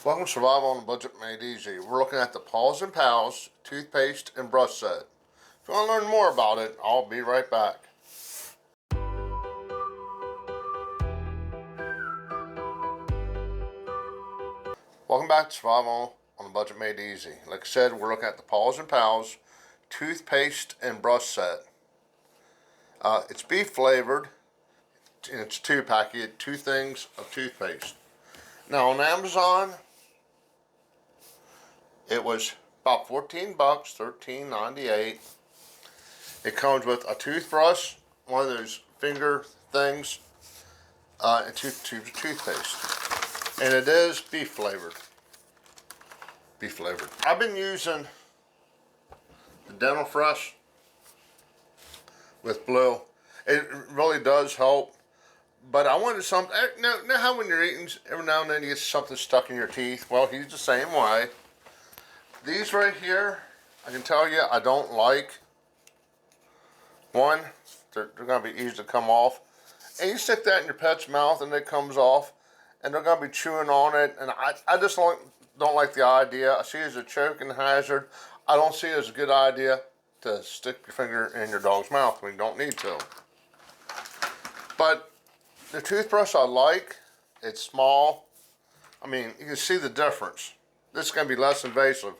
Welcome to Survival on a Budget Made Easy. We're looking at the Paws and Pals toothpaste and brush set. If you want to learn more about it, I'll be right back. Welcome back to Survival on a Budget Made Easy. Like I said, we're looking at the Paws and Pals toothpaste and brush set. It's beef flavored, and it's 2-pack. You get 2 things of toothpaste. Now on Amazon, it was about $14, $13.98. It comes with a toothbrush, one of those finger things, and 2 tubes of toothpaste. And it is beef flavored. Beef flavored. I've been using the Dental Fresh with blue. It really does help. But I wanted something. Now how when you're eating, every now and then you get something stuck in your teeth? Well, he's the same way. These right here, I can tell you, I don't like. One, they're going to be easy to come off. And you stick that in your pet's mouth and it comes off. And they're going to be chewing on it. And I just don't like the idea. I see it as a choking hazard. I don't see it as a good idea to stick your finger in your dog's mouth when you don't need to. But the toothbrush I like. It's small. I mean, you can see the difference. This is going to be less invasive.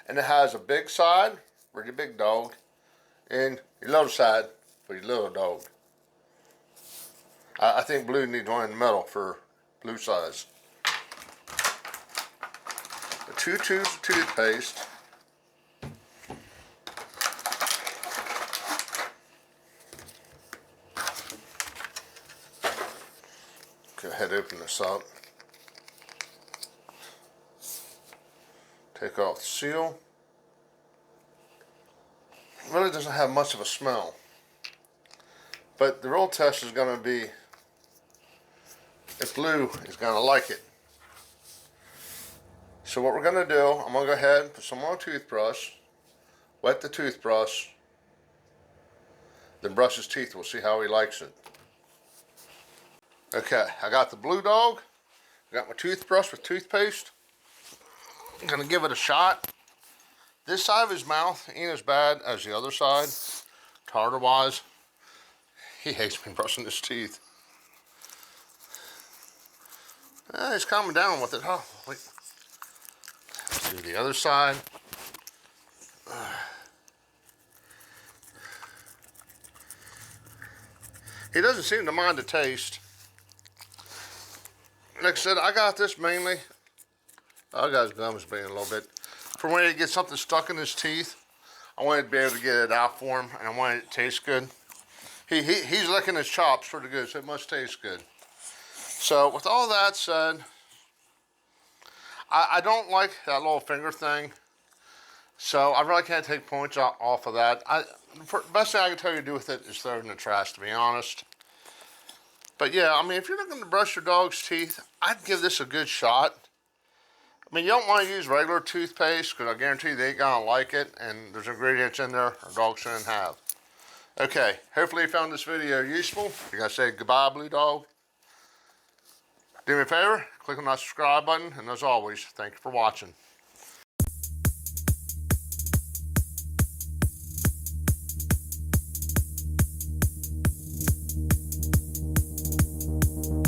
And it has a big side for your big dog and your little side for your little dog. I think Blue needs one in the middle for Blue size. The 2 tubes of toothpaste. Go ahead and open this up. Take off the seal. It really doesn't have much of a smell. But the real test is going to be if Blue is going to like it. So what we're going to do, I'm going to go ahead and put some on a toothbrush, wet the toothbrush, then brush his teeth. We'll see how he likes it. Okay, I got the Blue dog. I got my toothbrush with toothpaste. I'm going to give it a shot. This side of his mouth ain't as bad as the other side, tartar-wise. He hates me brushing his teeth. He's calming down with it. Oh, wait. Let's do the other side. He doesn't seem to mind the taste. Like I said, I got this mainly. I got his gums being a little bit. For when he gets something stuck in his teeth, I wanted to be able to get it out for him, and I wanted it to taste good. He's licking his chops pretty good, so it must taste good. So with all that said, I don't like that little finger thing. So I really can't take points off of that. The best thing I can tell you to do with it is throw it in the trash, to be honest. But yeah, I mean, if you're looking to brush your dog's teeth, I'd give this a good shot. I mean, you don't want to use regular toothpaste because I guarantee they ain't going to like it, and there's ingredients in there our dogs shouldn't have. Okay, hopefully you found this video useful. You got to say goodbye, Blue Dog. Do me a favor, click on that subscribe button, and as always, thank you for watching.